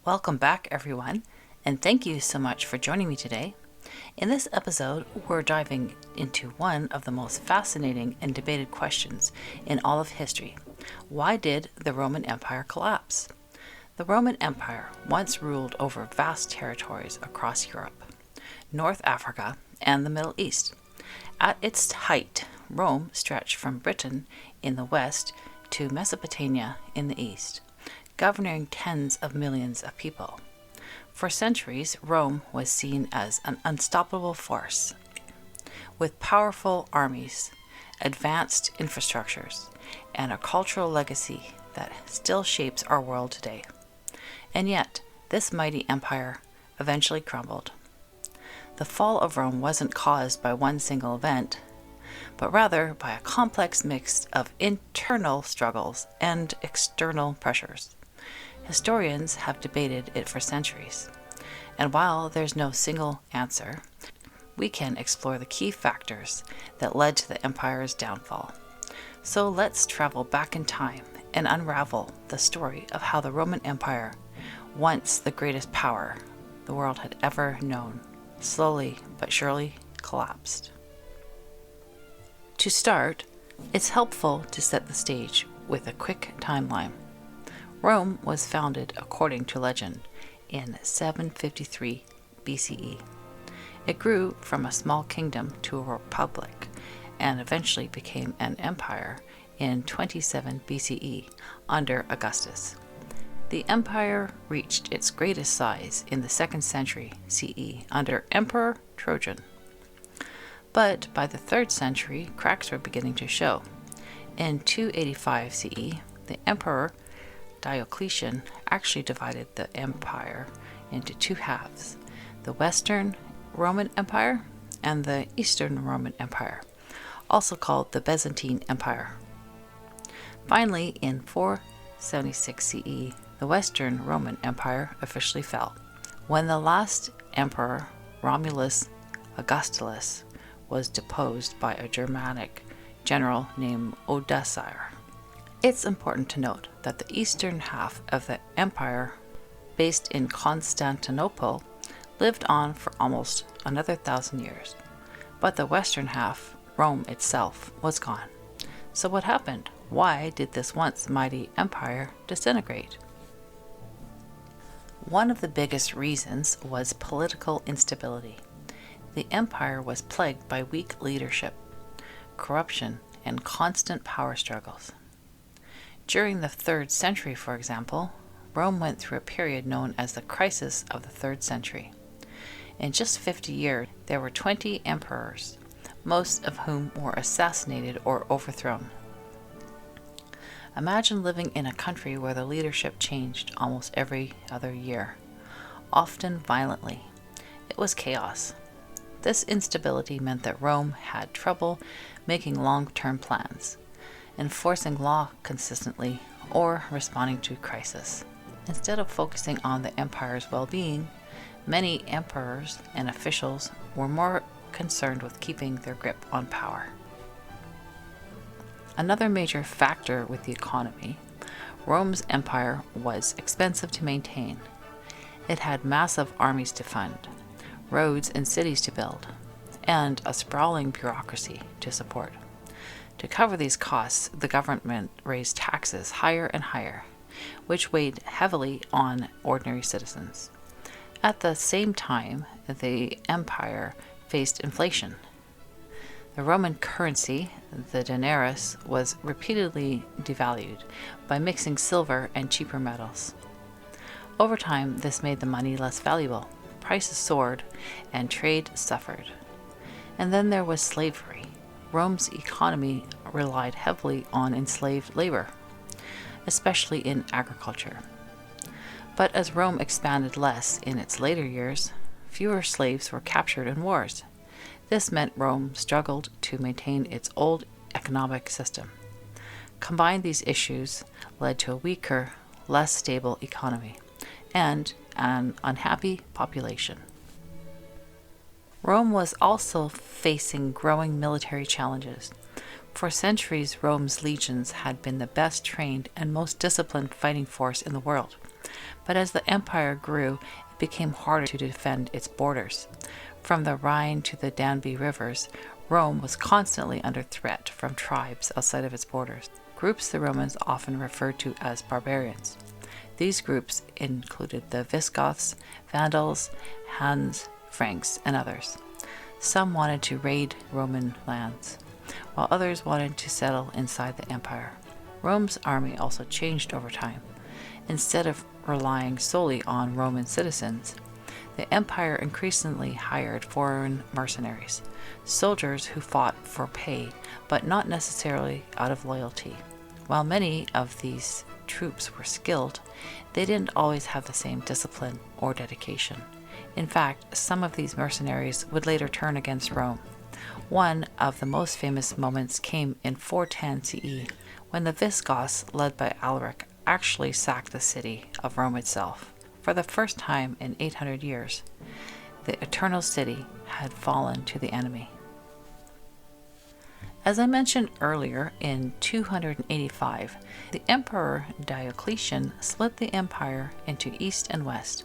Welcome back, everyone, and thank you so much for joining me today. In this episode, we're diving into one of the most fascinating and debated questions in all of history. Why did the Roman Empire collapse? The Roman Empire once ruled over vast territories across Europe, North Africa, and the Middle East. At its height, Rome stretched from Britain in the west to Mesopotamia in the east, governing tens of millions of people. For centuries, Rome was seen as an unstoppable force, with powerful armies, advanced infrastructures, and a cultural legacy that still shapes our world today. And yet, this mighty empire eventually crumbled. The fall of Rome wasn't caused by one single event, but rather by a complex mix of internal struggles and external pressures. Historians have debated it for centuries, and while there's no single answer, we can explore the key factors that led to the empire's downfall. So let's travel back in time and unravel the story of how the Roman Empire, once the greatest power the world had ever known, slowly but surely collapsed. To start, it's helpful to set the stage with a quick timeline. Rome was founded, according to legend, in 753 BCE. It grew from a small kingdom to a republic and eventually became an empire in 27 BCE under Augustus. The empire reached its greatest size in the 2nd century CE under Emperor Trajan. But by the 3rd century, cracks were beginning to show. In 285 CE, the emperor Diocletian actually divided the empire into two halves, the Western Roman Empire and the Eastern Roman Empire, also called the Byzantine Empire. Finally, in 476 CE, the Western Roman Empire officially fell, when the last emperor, Romulus Augustulus, was deposed by a Germanic general named Odoacer. It's important to note that the eastern half of the empire, based in Constantinople, lived on for almost another 1,000 years. But the western half, Rome itself, was gone. So what happened? Why did this once mighty empire disintegrate? One of the biggest reasons was political instability. The empire was plagued by weak leadership, corruption, and constant power struggles. During the 3rd century, for example, Rome went through a period known as the crisis of the 3rd century. In just 50 years, there were 20 emperors, most of whom were assassinated or overthrown. Imagine living in a country where the leadership changed almost every other year, often violently. It was chaos. This instability meant that Rome had trouble making long-term plans, enforcing law consistently, or responding to crisis. Instead of focusing on the empire's well-being, many emperors and officials were more concerned with keeping their grip on power. Another major factor with the economy, Rome's empire was expensive to maintain. It had massive armies to fund, roads and cities to build, and a sprawling bureaucracy to support. To cover these costs, the government raised taxes higher and higher, which weighed heavily on ordinary citizens. At the same time, the empire faced inflation. The Roman currency, the denarius, was repeatedly devalued by mixing silver and cheaper metals. Over time, this made the money less valuable. Prices soared, and trade suffered. And then there was slavery. Rome's economy relied heavily on enslaved labor, especially in agriculture. But as Rome expanded less in its later years, fewer slaves were captured in wars. This meant Rome struggled to maintain its old economic system. Combined, these issues led to a weaker, less stable economy and an unhappy population. Rome was also facing growing military challenges. For centuries, Rome's legions had been the best trained and most disciplined fighting force in the world. But as the empire grew, it became harder to defend its borders. From the Rhine to the Danube rivers, Rome was constantly under threat from tribes outside of its borders, groups the Romans often referred to as barbarians. These groups included the Visigoths, Vandals, Huns, Franks, and others. Some wanted to raid Roman lands, while others wanted to settle inside the empire. Rome's army also changed over time. Instead of relying solely on Roman citizens, the empire increasingly hired foreign mercenaries, soldiers who fought for pay, but not necessarily out of loyalty. While many of these troops were skilled, they didn't always have the same discipline or dedication. In fact, some of these mercenaries would later turn against Rome. One of the most famous moments came in 410 CE, when the Visigoths, led by Alaric, actually sacked the city of Rome itself. For the first time in 800 years, the Eternal City had fallen to the enemy. As I mentioned earlier, in 285, the Emperor Diocletian split the empire into east and west.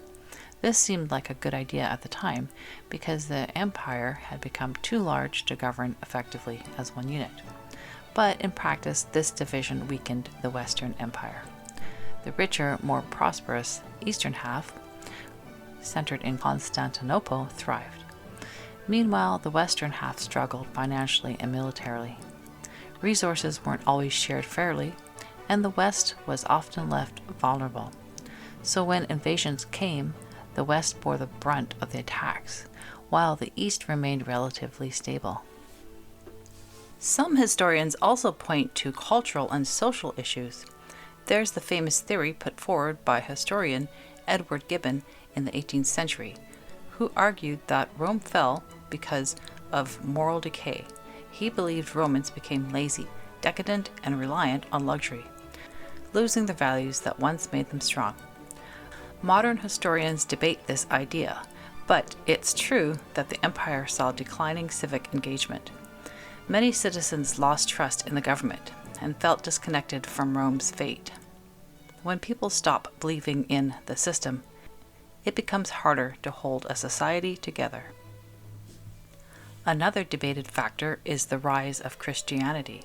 This seemed like a good idea at the time because the empire had become too large to govern effectively as one unit. But in practice, this division weakened the Western Empire. The richer, more prosperous eastern half, centered in Constantinople, thrived. Meanwhile, the western half struggled financially and militarily. Resources weren't always shared fairly, and the west was often left vulnerable. So when invasions came, the west bore the brunt of the attacks, while the east remained relatively stable. Some historians also point to cultural and social issues. There's the famous theory put forward by historian Edward Gibbon in the 18th century, who argued that Rome fell because of moral decay. He believed Romans became lazy, decadent, and reliant on luxury, losing the values that once made them strong. Modern historians debate this idea, but it's true that the empire saw declining civic engagement. Many citizens lost trust in the government and felt disconnected from Rome's fate. When people stop believing in the system, it becomes harder to hold a society together. Another debated factor is the rise of Christianity.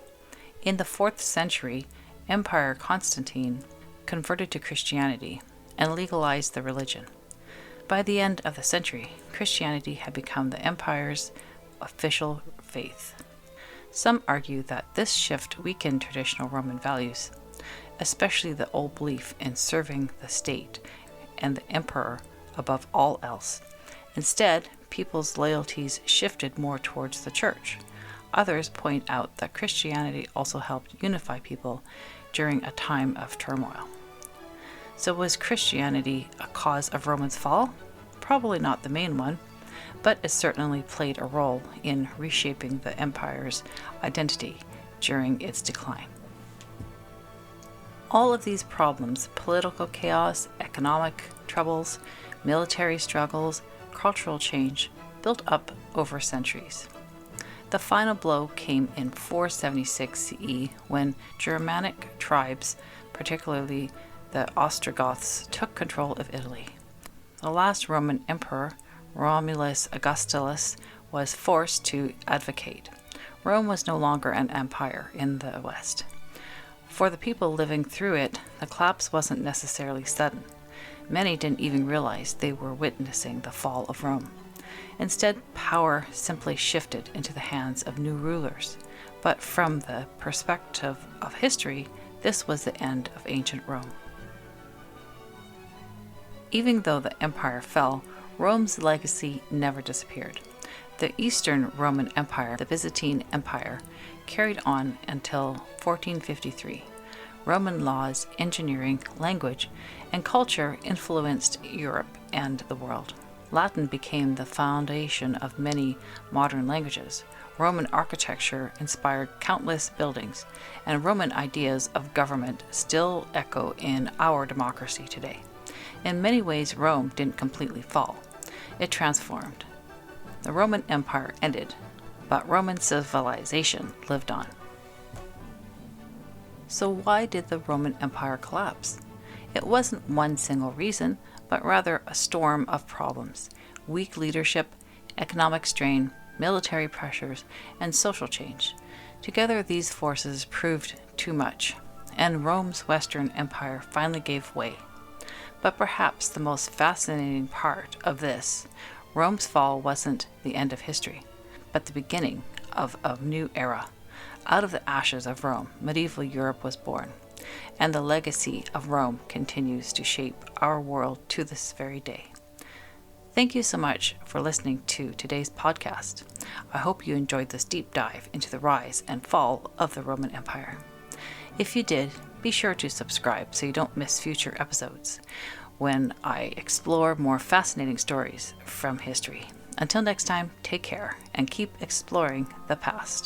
In the 4th century, Emperor Constantine converted to Christianity and legalized the religion. By the end of the century, Christianity had become the empire's official faith. Some argue that this shift weakened traditional Roman values, especially the old belief in serving the state and the emperor above all else. Instead, people's loyalties shifted more towards the church. Others point out that Christianity also helped unify people during a time of turmoil. So was Christianity a cause of Rome's fall? Probably not the main one, but it certainly played a role in reshaping the empire's identity during its decline. All of these problems, political chaos, economic troubles, military struggles, cultural change, built up over centuries. The final blow came in 476 CE when Germanic tribes, particularly the Ostrogoths, took control of Italy. The last Roman emperor, Romulus Augustulus, was forced to abdicate. Rome was no longer an empire in the West. For the people living through it, the collapse wasn't necessarily sudden. Many didn't even realize they were witnessing the fall of Rome. Instead, power simply shifted into the hands of new rulers. But from the perspective of history, this was the end of ancient Rome. Even though the empire fell, Rome's legacy never disappeared. The Eastern Roman Empire, the Byzantine Empire, carried on until 1453. Roman laws, engineering, language, and culture influenced Europe and the world. Latin became the foundation of many modern languages. Roman architecture inspired countless buildings, and Roman ideas of government still echo in our democracy today. In many ways, Rome didn't completely fall. It transformed. The Roman Empire ended, but Roman civilization lived on. So why did the Roman Empire collapse? It wasn't one single reason, but rather a storm of problems: weak leadership, economic strain, military pressures, and social change. Together, these forces proved too much, and Rome's Western Empire finally gave way. But perhaps the most fascinating part of this, Rome's fall wasn't the end of history, but the beginning of a new era. Out of the ashes of Rome, medieval Europe was born, and the legacy of Rome continues to shape our world to this very day. Thank you so much for listening to today's podcast. I hope you enjoyed this deep dive into the rise and fall of the Roman Empire. If you did, be sure to subscribe so you don't miss future episodes when I explore more fascinating stories from history. Until next time, take care and keep exploring the past.